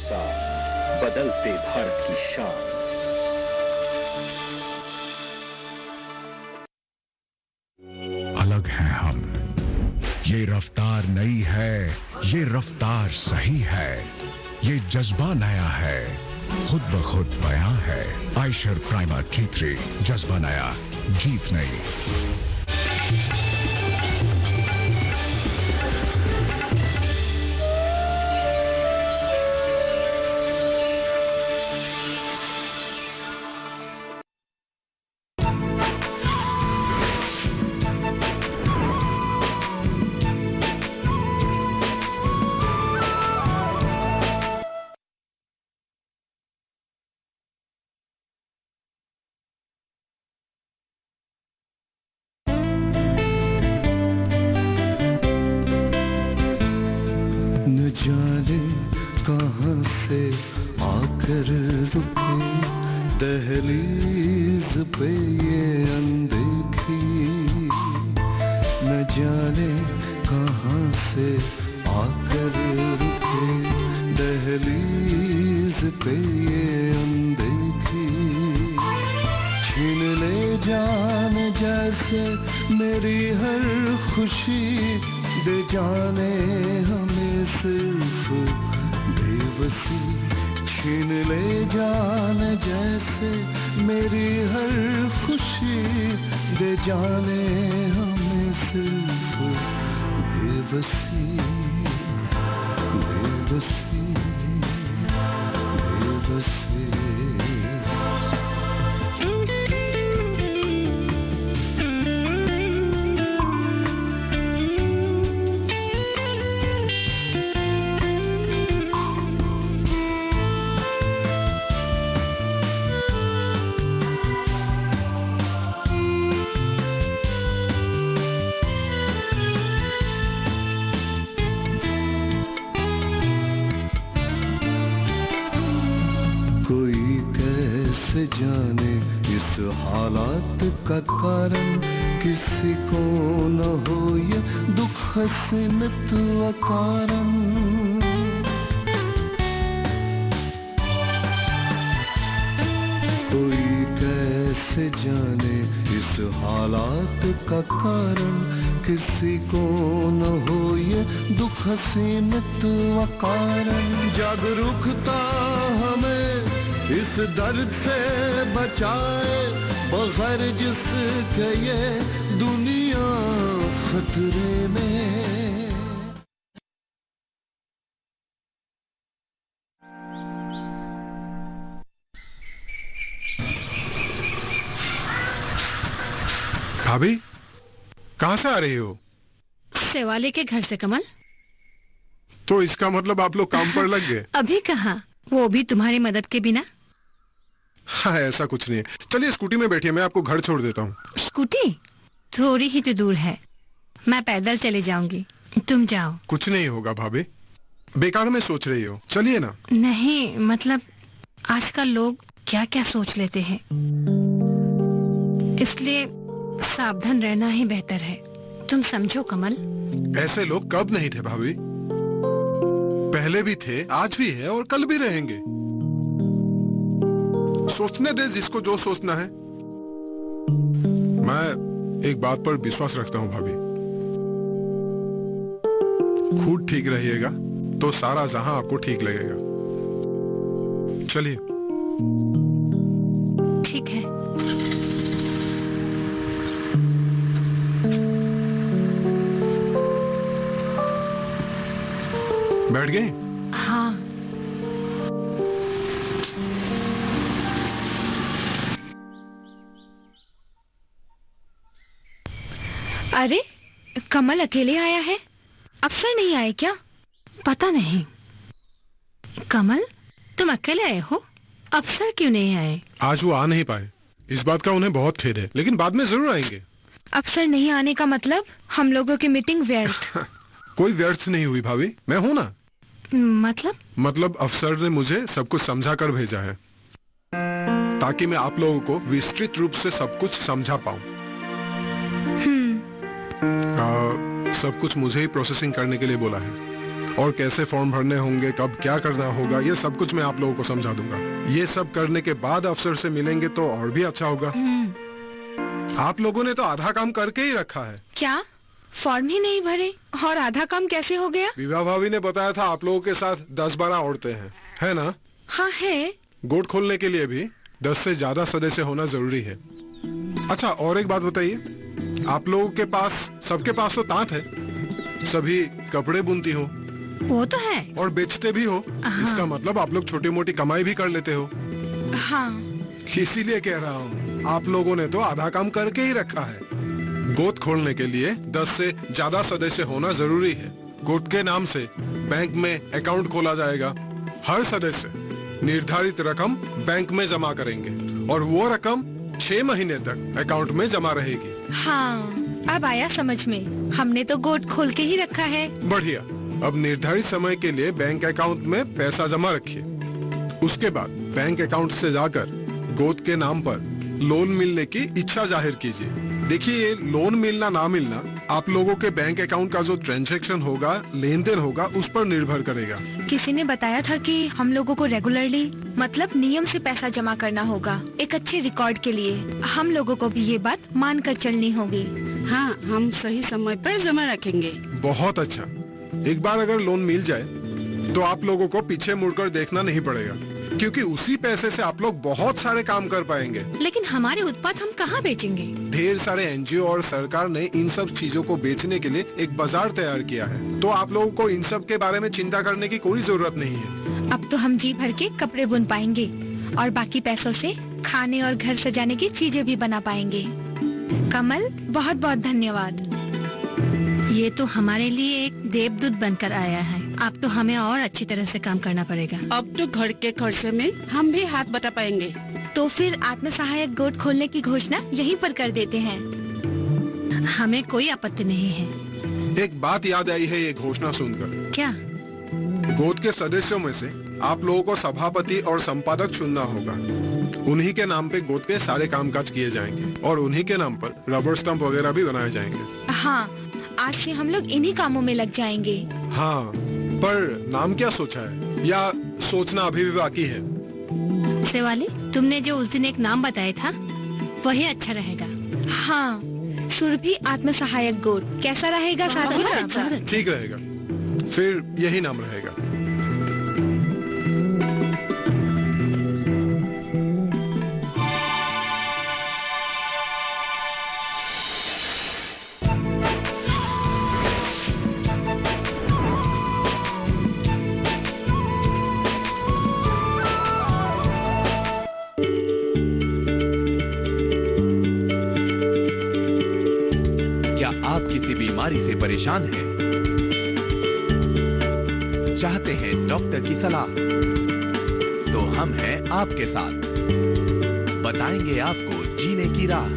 भरोसा, बदलते भारत की शान। अलग हैं हम, ये रफ्तार नई है, ये रफ्तार सही है, ये जज्बा नया है, खुद ब खुद बयां है। आयशर प्राइमर G3, जज्बा नया, जीत नई। न जाने कहाँ से आकर रुके दहलीज पे ये अनदेखी, न जाने कहाँ से आकर रुके दहलीज पे ये अनदेखी, छीन ले जान जैसे मेरी हर खुशी, दे जाने हमें सिर्फ बेबसी, छीन ले जान जैसे मेरी हर खुशी, दे जाने हमें सिर्फ बेबसी, बेबसी, बेबसी। कोई कैसे जाने इस हालात का कारण, किसी को न हो ये दुख सीमित अकारण। कोई कैसे जाने इस हालात का कारण, किसी को न हो ये दुख सीमित अकारण। जागरूकता हमें इस दर्द से बचाए, बगैर जिसके ये दुनिया खतरे में। भाभी, कहाँ से आ रही हो? सेवाले के घर से कमल। तो इसका मतलब आप लोग काम पर लग गए? अभी कहाँ, वो भी तुम्हारी मदद के बिना। हाँ, ऐसा कुछ नहीं है। चलिए स्कूटी में बैठिए, मैं आपको घर छोड़ देता हूँ। स्कूटी थोड़ी ही तो दूर है, मैं पैदल चले जाऊंगी, तुम जाओ। कुछ नहीं होगा भाभी, बेकार में सोच रही हो, चलिए ना। नहीं मतलब आजकल लोग क्या क्या सोच लेते हैं, इसलिए सावधान रहना ही बेहतर है, तुम समझो कमल। ऐसे लोग कब नहीं थे भाभी, पहले भी थे, आज भी है और कल भी रहेंगे। सोचने दे जिसको जो सोचना है। मैं एक बात पर विश्वास रखता हूँ भाभी, खुद ठीक रहिएगा तो सारा जहां आपको ठीक लगेगा। चलिए। ठीक है। बैठ गए? हाँ। अरे कमल अकेले आया है, अफसर नहीं आए क्या? पता नहीं। कमल तुम अकेले आए हो, अफसर क्यों नहीं आए? आज वो आ नहीं पाए, इस बात का उन्हें बहुत खेद है, लेकिन बाद में जरूर आएंगे। अफसर नहीं आने का मतलब हम लोगों की मीटिंग व्यर्थ। कोई व्यर्थ नहीं हुई भाभी, मैं हूं ना। मतलब अफसर ने मुझे सब कुछ समझा कर भेजा है, ताकि मैं आप लोगों को विस्तृत रूप से सब कुछ समझा पाऊं। सब कुछ मुझे ही प्रोसेसिंग करने के लिए बोला है, और कैसे फॉर्म भरने होंगे, कब क्या करना होगा, ये सब कुछ मैं आप लोगों को समझा दूंगा। ये सब करने के बाद अफसर से मिलेंगे तो और भी अच्छा होगा। आप लोगों ने तो आधा काम करके ही रखा है। क्या फॉर्म ही नहीं भरे और आधा काम कैसे हो गया? विभा भाभी ने बताया था आप लोगों के साथ 10-12 औरतें हैं, है ना? हाँ है। गोट खोलने के लिए भी 10 से ज्यादा सदस्य होना जरूरी है। अच्छा, और एक बात बताइए, आप लोगों के पास, सबके पास तो तांत है, सभी कपड़े बुनती हो, वो तो है, और बेचते भी हो। इसका मतलब आप लोग छोटी मोटी कमाई भी कर लेते हो। हाँ, इसीलिए कह रहा हूँ, आप लोगों ने तो आधा काम करके ही रखा है। गोट खोलने के लिए 10 से ज्यादा सदस्य होना जरूरी है। गोट के नाम से बैंक में अकाउंट खोला जाएगा। हर सदस्य निर्धारित रकम बैंक में जमा करेंगे और वो रकम 6 महीने तक अकाउंट में जमा रहेगी। हाँ, अब आया समझ में। हमने तो गोट खोल के ही रखा है। बढ़िया। अब निर्धारित समय के लिए बैंक अकाउंट में पैसा जमा रखिए। उसके बाद बैंक अकाउंट से जाकर गोट के नाम पर लोन मिलने की इच्छा जाहिर कीजिए। देखिए, ये लोन मिलना ना मिलना आप लोगों के बैंक अकाउंट का जो ट्रांजैक्शन होगा, लेन देन होगा, उस पर निर्भर करेगा। किसी ने बताया था कि हम लोगों को रेगुलरली, मतलब नियम से पैसा जमा करना होगा, एक अच्छे रिकॉर्ड के लिए। हम लोगों को भी ये बात मान कर चलनी होगी। हाँ, हम सही समय पर जमा रखेंगे। बहुत अच्छा। एक बार अगर लोन मिल जाए तो आप लोगों को पीछे मुड़कर देखना नहीं पड़ेगा, क्योंकि उसी पैसे से आप लोग बहुत सारे काम कर पाएंगे। लेकिन हमारे उत्पाद हम कहाँ बेचेंगे? ढेर सारे एनजीओ और सरकार ने इन सब चीजों को बेचने के लिए एक बाजार तैयार किया है, तो आप लोगों को इन सब के बारे में चिंता करने की कोई जरूरत नहीं है। अब तो हम जी भर के कपड़े बुन पाएंगे और बाकी पैसों से खाने और घर सजाने की चीजें भी बना पाएंगे। कमल, बहुत बहुत धन्यवाद। ये तो हमारे लिए एक देवदूत बनकर आया है। अब तो हमें और अच्छी तरह से काम करना पड़ेगा। अब तो घर के खर्चे में हम भी हाथ बटा पाएंगे। तो फिर आत्म सहायक गोट खोलने की घोषणा यहीं पर कर देते हैं। हमें कोई आपत्ति नहीं है। एक बात याद आई है ये घोषणा सुनकर। क्या? गोट के सदस्यों में से आप लोगों को सभापति और संपादक चुनना होगा। उन्हीं के नाम पे गोट के सारे कामकाज किए जाएंगे और उन्हीं के नाम पर रबर स्टंप वगैरह भी बनाए जाएंगे। हाँ, आज से हम लोग इन्हीं कामों में लग जाएंगे। हाँ, पर नाम क्या सोचा है या सोचना अभी भी बाकी है? सेवाली, तुमने जो उस दिन एक नाम बताया था वही अच्छा रहेगा। हाँ, सुरभि आत्म सहायक गोट कैसा रहेगा? साधा? ठीक रहेगा, फिर यही नाम रहेगा। आप किसी बीमारी से परेशान हैं? चाहते हैं डॉक्टर की सलाह? तो हम हैं आपके साथ। बताएंगे आपको जीने की राह।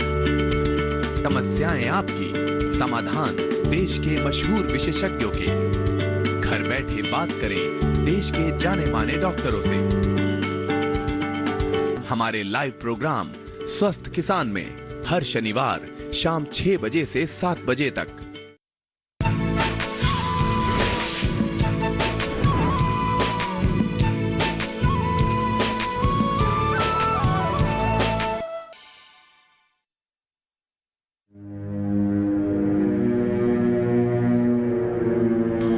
समस्याएं आपकी, समाधान देश के मशहूर विशेषज्ञों के। घर बैठे बात करें देश के जाने माने डॉक्टरों से। हमारे लाइव प्रोग्राम स्वस्थ किसान में हर शनिवार शाम 6 बजे से 7 बजे तक।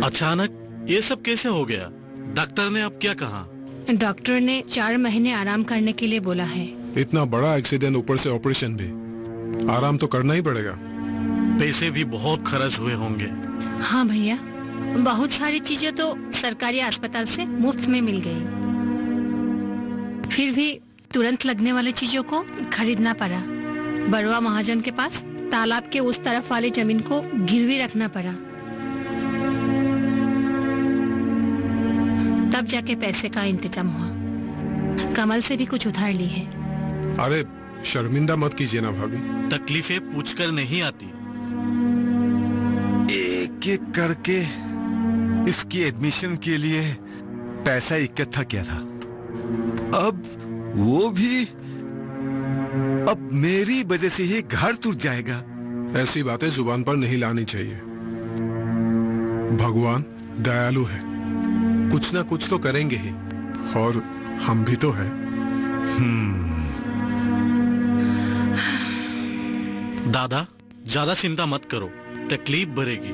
अचानक ये सब कैसे हो गया? डॉक्टर ने अब क्या कहा? डॉक्टर ने 4 महीने आराम करने के लिए बोला है। इतना बड़ा एक्सीडेंट, ऊपर से ऑपरेशन भी, आराम तो करना ही पड़ेगा। पैसे भी बहुत खर्च हुए होंगे। हाँ भैया, बहुत सारी चीजें तो सरकारी अस्पताल से मुफ्त में मिल गई, फिर भी तुरंत लगने वाली चीजों को खरीदना पड़ा। बड़वा महाजन के पास तालाब के उस तरफ वाली जमीन को गिरवी रखना पड़ा, तब जाके पैसे का इंतजाम हुआ। कमल से भी कुछ उधार ली है। अरे शर्मिंदा मत कीजिए ना भाभी। तकलीफें पूछकर नहीं आती। एक एक करके इसकी एडमिशन के लिए पैसा इकट्ठा किया था, अब वो भी अब मेरी वजह से ही घर टूट जाएगा। ऐसी बातें जुबान पर नहीं लानी चाहिए। भगवान दयालु है, कुछ ना कुछ तो करेंगे ही, और हम भी तो है। दादा ज्यादा चिंता मत करो, तकलीफ बढ़ेगी,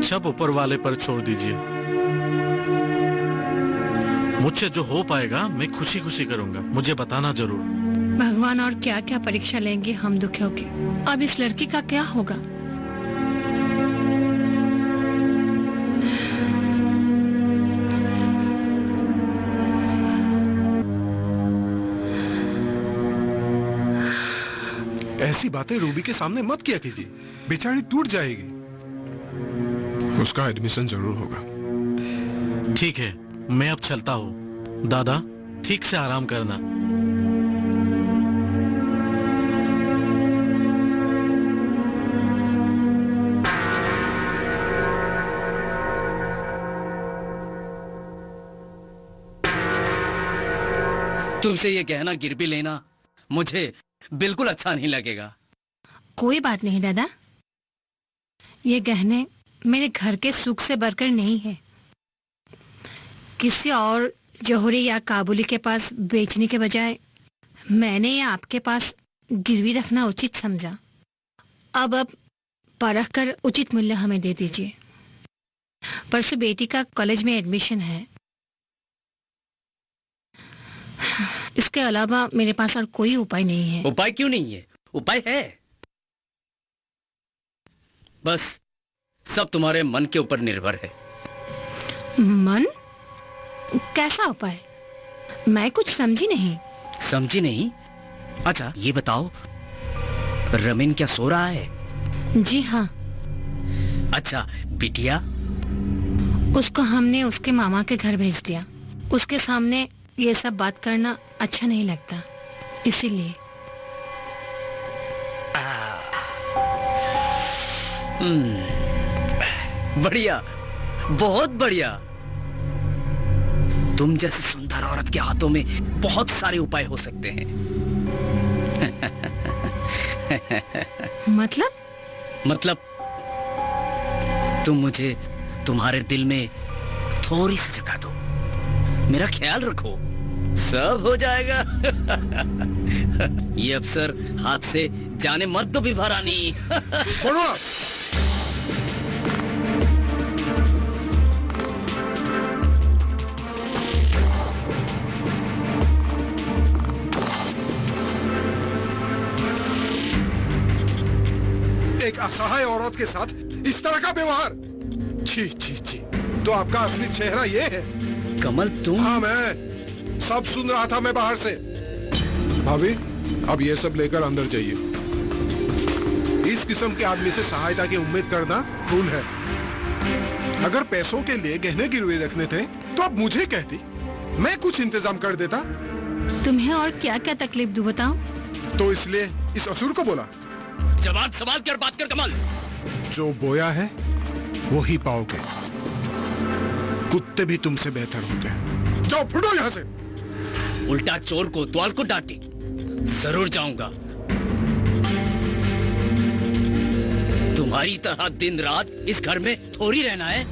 सब ऊपर वाले पर छोड़ दीजिए। मुझसे जो हो पाएगा मैं खुशी खुशी करूंगा, मुझे बताना जरूर। भगवान और क्या क्या परीक्षा लेंगे हम दुखियों की। अब इस लड़की का क्या होगा? ऐसी बातें रूबी के सामने मत किया कीजिए, बेचारी टूट जाएगी। उसका एडमिशन जरूर होगा। ठीक है, मैं अब चलता हूँ। दादा ठीक से आराम करना। तुमसे ये गहना गिरवी लेना मुझे बिल्कुल अच्छा नहीं लगेगा। कोई बात नहीं दादा, ये गहने मेरे घर के सुख से बढ़कर नहीं है। किसी और जौहरी या काबुली के पास बेचने के बजाय मैंने ये आपके पास गिरवी रखना उचित समझा। अब परख कर उचित मूल्य हमें दे दीजिए। परसों बेटी का कॉलेज में एडमिशन है। इसके अलावा मेरे पास और कोई उपाय नहीं है। उपाय क्यों नहीं है? उपाय है। बस सब तुम्हारे मन के ऊपर निर्भर है। मन? कैसा उपाय? मैं कुछ समझी नहीं। समझी नहीं? अच्छा ये बताओ, रमीन क्या सो रहा है? जी हाँ। अच्छा बिटिया? उसको हमने उसके मामा के घर भेज दिया। उसके सामने ये सब बात करना अच्छा नहीं लगता, इसीलिए। बढ़िया, बहुत बढ़िया। तुम जैसी सुंदर औरत के हाथों में बहुत सारे उपाय हो सकते हैं। मतलब तुम मुझे तुम्हारे दिल में थोड़ी सी जगह दो, मेरा ख्याल रखो, सब हो जाएगा। ये अवसर हाथ से जाने मत दो विभा रानी। एक असहाय औरत के साथ इस तरह का व्यवहार, छी छी छी। तो आपका असली चेहरा ये है? कमल तुम? हाँ मैं सब सुन रहा था, मैं बाहर से। भाभी अब ये सब लेकर अंदर जाइए। इस किस्म के आदमी से सहायता की उम्मीद करना भूल है। अगर पैसों के लिए गहने गिरवी रखने थे तो अब मुझे कहती, मैं कुछ इंतजाम कर देता। तुम्हें और क्या क्या तकलीफ दूं बताओ? तो इसलिए इस असुर को बोला। जवान सवाल कर बात कर कमल। जो बोया है वो ही पाओगे। कुत्ते भी तुमसे बेहतर होते हैं। जाओ फुटो यहाँ से। उल्टा चोर को द्वाल को डांटे। जरूर जाऊंगा। तुम्हारी तरह दिन रात इस घर में थोड़ी रहना है।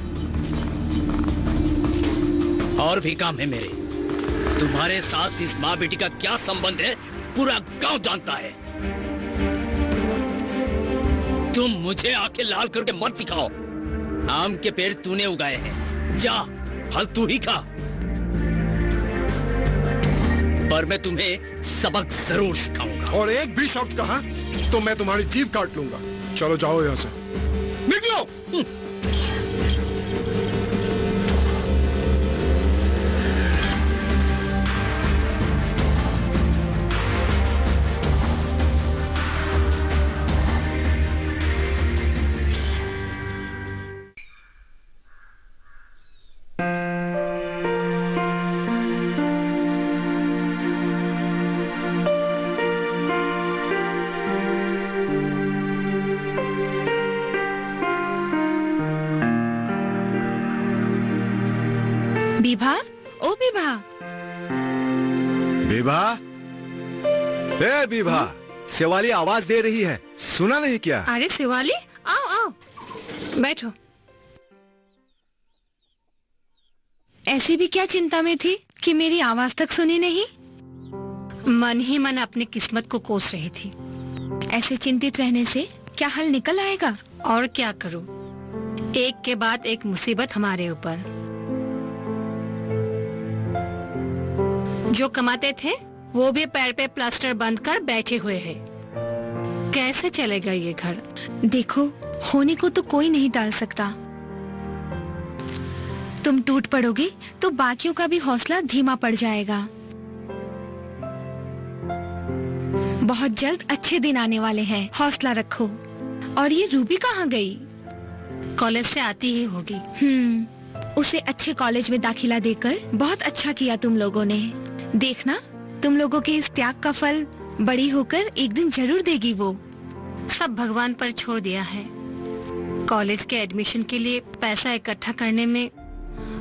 और भी काम है मेरे। तुम्हारे साथ इस माँ बेटी का क्या संबंध है पूरा गांव जानता है। तुम मुझे आंखें लाल करके मत दिखाओ। आम के पेड़ तूने उगाए हैं, जा फल तू ही खा। पर मैं तुम्हें सबक जरूर सिखाऊंगा। और एक भी शब्द कहा तो मैं तुम्हारी जीभ काट लूंगा। चलो जाओ यहाँ से, निकलो। विभा, ओ विभा। विभा, ए विभा, शिवाली आवाज दे रही है, सुना नहीं क्या? अरे शिवाली, आओ आओ, बैठो। ऐसी भी क्या चिंता में थी कि मेरी आवाज तक सुनी नहीं? मन ही मन अपनी किस्मत को कोस रही थी। ऐसे चिंतित रहने से क्या हल निकल आएगा? और क्या करूं? एक के बाद एक मुसीबत हमारे ऊपर। जो कमाते थे वो भी पैर पे प्लास्टर बंद कर बैठे हुए हैं। कैसे चलेगा ये घर? देखो, होने को तो कोई नहीं टाल सकता। तुम टूट पड़ोगे तो बाकियों का भी हौसला धीमा पड़ जाएगा। बहुत जल्द अच्छे दिन आने वाले हैं, हौसला रखो। और ये रूबी कहाँ गई? कॉलेज से आती ही होगी। उसे अच्छे कॉलेज में दाखिला देकर बहुत अच्छा किया तुम लोगों ने। देखना, तुम लोगों के इस त्याग का फल बड़ी होकर एक दिन जरूर देगी वो। सब भगवान पर छोड़ दिया है। कॉलेज के एडमिशन के लिए पैसा इकट्ठा करने में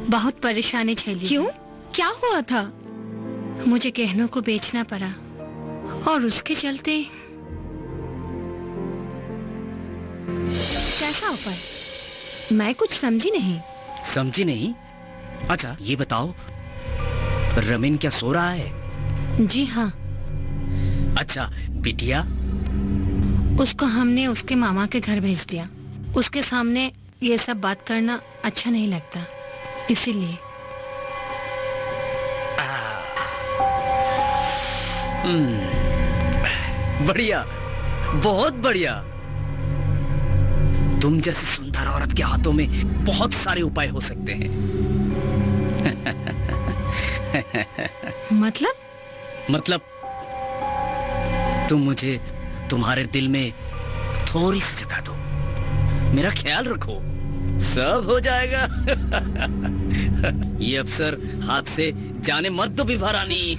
बहुत परेशानी झेली। क्यों? क्या हुआ था? मुझे गहनों को बेचना पड़ा और उसके चलते। कैसा उपाय? मैं कुछ समझी नहीं। समझी नहीं? अच्छा ये बताओ, रमीन क्या सो रहा है? जी हाँ। अच्छा बिटिया? उसको हमने उसके मामा के घर भेज दिया। उसके सामने ये सब बात करना अच्छा नहीं लगता, इसीलिए। बढ़िया, बहुत बढ़िया। तुम जैसी सुंदर औरत के हाथों में बहुत सारे उपाय हो सकते हैं। मतलब तुम मुझे तुम्हारे दिल में थोड़ी सी जगह दो, मेरा ख्याल रखो, सब हो जाएगा। ये अवसर हाथ से जाने मत दो विभा रानी।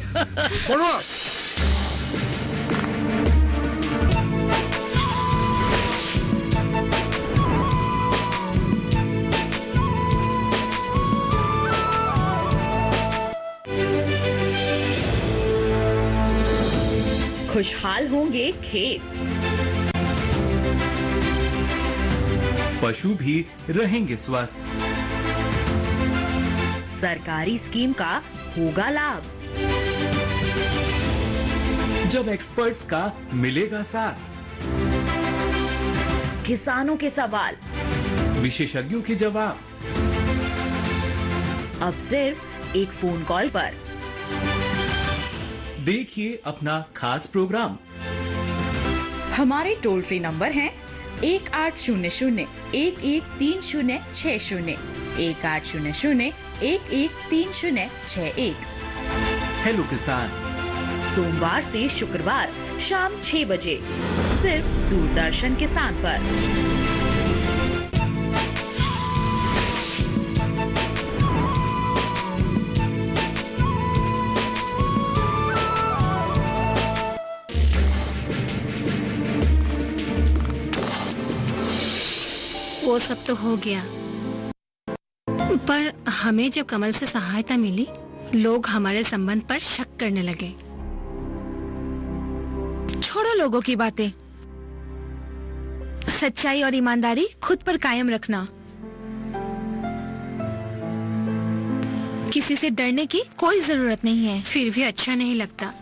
खुशहाल होंगे खेत, पशु भी रहेंगे स्वस्थ, सरकारी स्कीम का होगा लाभ, जब एक्सपर्ट्स का मिलेगा साथ, किसानों के सवाल, विशेषज्ञों के जवाब, अब सिर्फ एक फोन कॉल पर। देखिए अपना खास प्रोग्राम। हमारे टोल फ्री नंबर हैं 1800-113060, 1800-113061। हेलो किसान, सोमवार से शुक्रवार शाम 6 बजे सिर्फ दूरदर्शन किसान पर। वो सब तो हो गया, पर हमें जब कमल से सहायता मिली, लोग हमारे संबंध पर शक करने लगे। छोड़ो लोगों की बातें। सच्चाई और ईमानदारी खुद पर कायम रखना। किसी से डरने की कोई जरूरत नहीं है। फिर भी अच्छा नहीं लगता,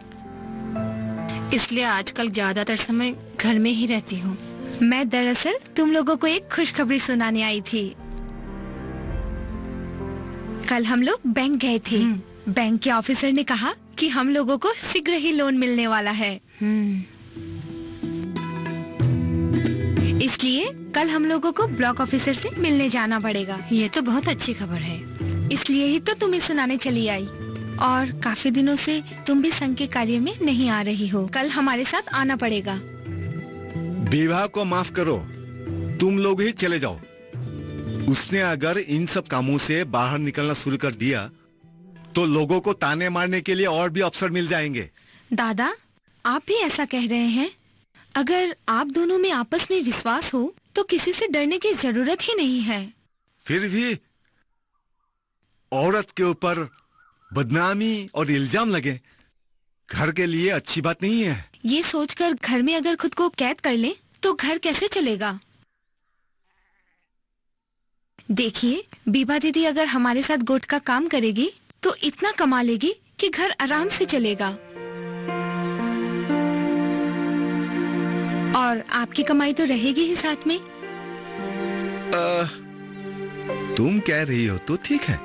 इसलिए आजकल ज्यादातर समय घर में ही रहती हूँ। मैं दरअसल तुम लोगों को एक खुशखबरी सुनाने आई थी। कल हम लोग बैंक गए थे। बैंक के ऑफिसर ने कहा कि हम लोगों को शीघ्र ही लोन मिलने वाला है। इसलिए कल हम लोगों को ब्लॉक ऑफिसर से मिलने जाना पड़ेगा। ये तो बहुत अच्छी खबर है, इसलिए ही तो तुम्हें सुनाने चली आई। और काफी दिनों से तुम भी संघ के कार्य में नहीं आ रही हो। कल हमारे साथ आना पड़ेगा। विवाह को माफ करो, तुम लोग ही चले जाओ। उसने अगर इन सब कामों से बाहर निकलना शुरू कर दिया तो लोगों को ताने मारने के लिए और भी अवसर मिल जाएंगे। दादा, आप भी ऐसा कह रहे हैं? अगर आप दोनों में आपस में विश्वास हो तो किसी से डरने की जरूरत ही नहीं है। फिर भी औरत के ऊपर बदनामी और इल्जाम लगे, घर के लिए अच्छी बात नहीं है। ये सोचकर घर में अगर खुद को कैद कर ले तो घर कैसे चलेगा? देखिए, बीबा दीदी अगर हमारे साथ गोट का काम करेगी तो इतना कमा लेगी कि घर आराम से चलेगा। और आपकी कमाई तो रहेगी ही साथ में। तुम कह रही हो तो ठीक है,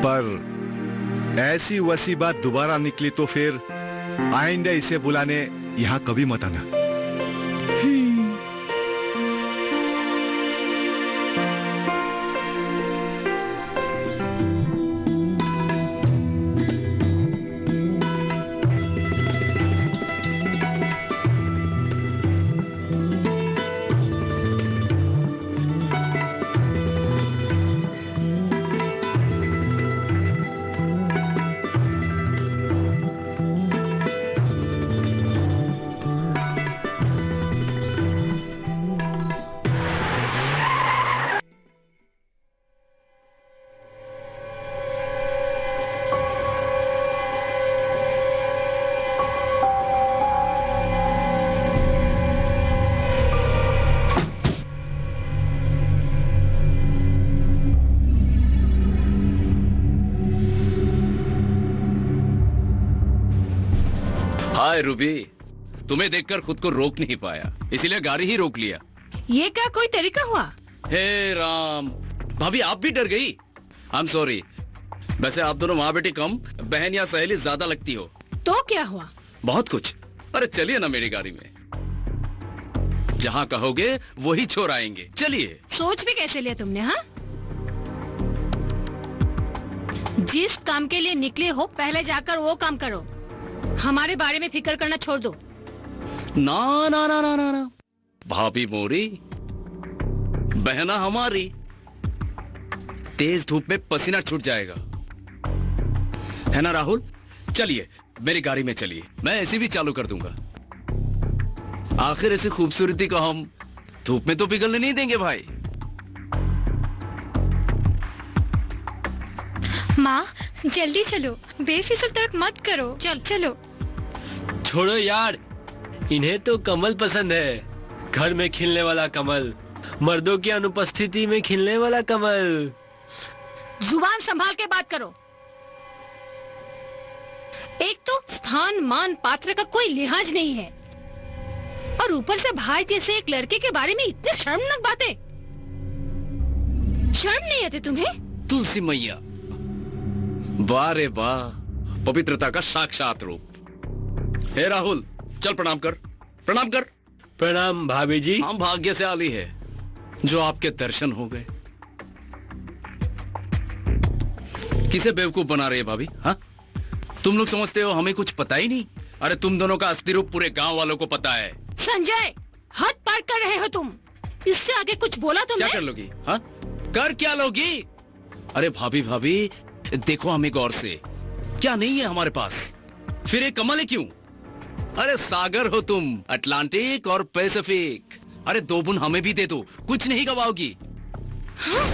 पर ऐसी वैसी बात दोबारा निकली तो फिर आइंदा इसे बुलाने यहाँ कभी मत आना। हाय रूबी, तुम्हें देखकर खुद को रोक नहीं पाया, इसीलिए गाड़ी ही रोक लिया। ये क्या कोई तरीका हुआ? हे राम, भाभी आप भी डर गई। I am sorry. वैसे आप दोनों माँ बेटी कम, बहन या सहेली ज्यादा लगती हो। तो क्या हुआ? बहुत कुछ। अरे चलिए ना मेरी गाड़ी में, जहाँ कहोगे वही छोड़ आएंगे। चलिए। सोच भी कैसे लिया तुमने? हाँ, जिस काम के लिए निकले हो पहले जाकर वो काम करो, हमारे बारे में फिक्र करना छोड़ दो। ना ना ना ना ना ना, भाभी मोरी, बहना हमारी, तेज धूप में पसीना छूट जाएगा, है ना राहुल? चलिए मेरी गाड़ी में चलिए, मैं ऐसी भी चालू कर दूंगा। आखिर ऐसी खूबसूरती को हम धूप में तो पिघलने नहीं देंगे भाई। माँ जल्दी चलो, बेफिजूल तर्क मत करो। चलो। छोड़ो यार, इन्हें तो कमल पसंद है, घर में खिलने वाला कमल, मर्दों की अनुपस्थिति में खिलने वाला कमल। जुबान संभाल के बात करो। एक तो स्थान मान पात्र का कोई लिहाज नहीं है, और ऊपर से भाई जैसे एक लड़के के बारे में इतनी शर्मनाक बातें। शर्म नहीं आती तुम्हें? तुलसी मैया, वाह रे वाह, पवित्रता का साक्षात रूप। हे राहुल, चल प्रणाम कर। प्रणाम कर। प्रणाम भाभी जी। हम भाग्यशाली है जो आपके दर्शन हो गए। किसे बेवकूफ बना रही है भाभी? हाँ, तुम लोग समझते हो हमें कुछ पता ही नहीं? अरे तुम दोनों का असली रूप पूरे गांव वालों को पता है। संजय, हद पार कर रहे हो तुम। इससे आगे कुछ बोला तुमने? क्या कर लोगी? हाँ, कर क्या लोगी? अरे भाभी देखो हमें गौर से, क्या नहीं है हमारे पास? फिर ये कमल है क्यों? अरे सागर हो तुम, अटलांटिक और पैसिफिक। अरे दो बूंद हमें भी दे दो, कुछ नहीं गवाओगी। हाँ?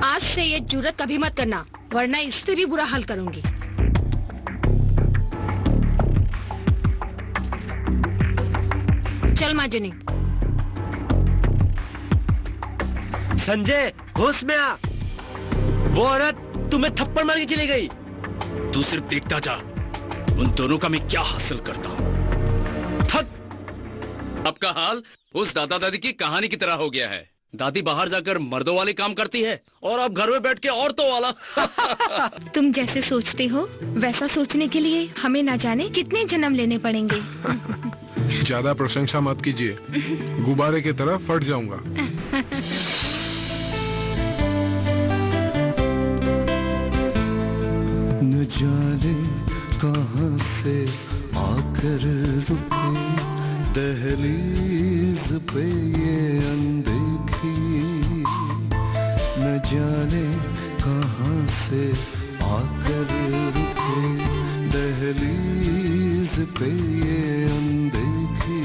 आज से ये जुर्रत कभी मत करना, वरना इससे भी बुरा हाल करूंगी। चल माजुनी। संजय, होश में आ, वो औरत तुम्हें थप्पड़ मार के चली गई। तू सिर्फ देखता जा, उन दोनों का मैं क्या हासिल करता हूं। थक। आपका हाल उस दादा दादी की कहानी की तरह हो गया है। दादी बाहर जाकर मर्दों वाली काम करती है और आप घर में बैठ के औरतों वाला। तुम जैसे सोचते हो वैसा सोचने के लिए हमें ना जाने कितने जन्म लेने पड़ेंगे। ज्यादा प्रशंसा मत कीजिए, गुब्बारे की तरह फट जाऊंगा। न जाने कहां से आकर रुके दहलीज पे ये अनदेखी, न जाने कहां से आकर रुके दहलीज पे ये अनदेखी,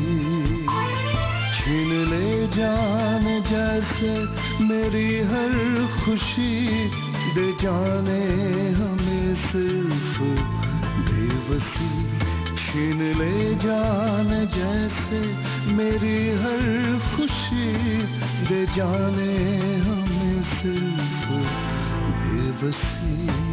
छीन ले जान जैसे मेरी हर खुशी दे जाने हमें सिर्फ बेबसी, छीन ले जान जैसे मेरी हर खुशी, दे जाने हमें सिर्फ बेबसी।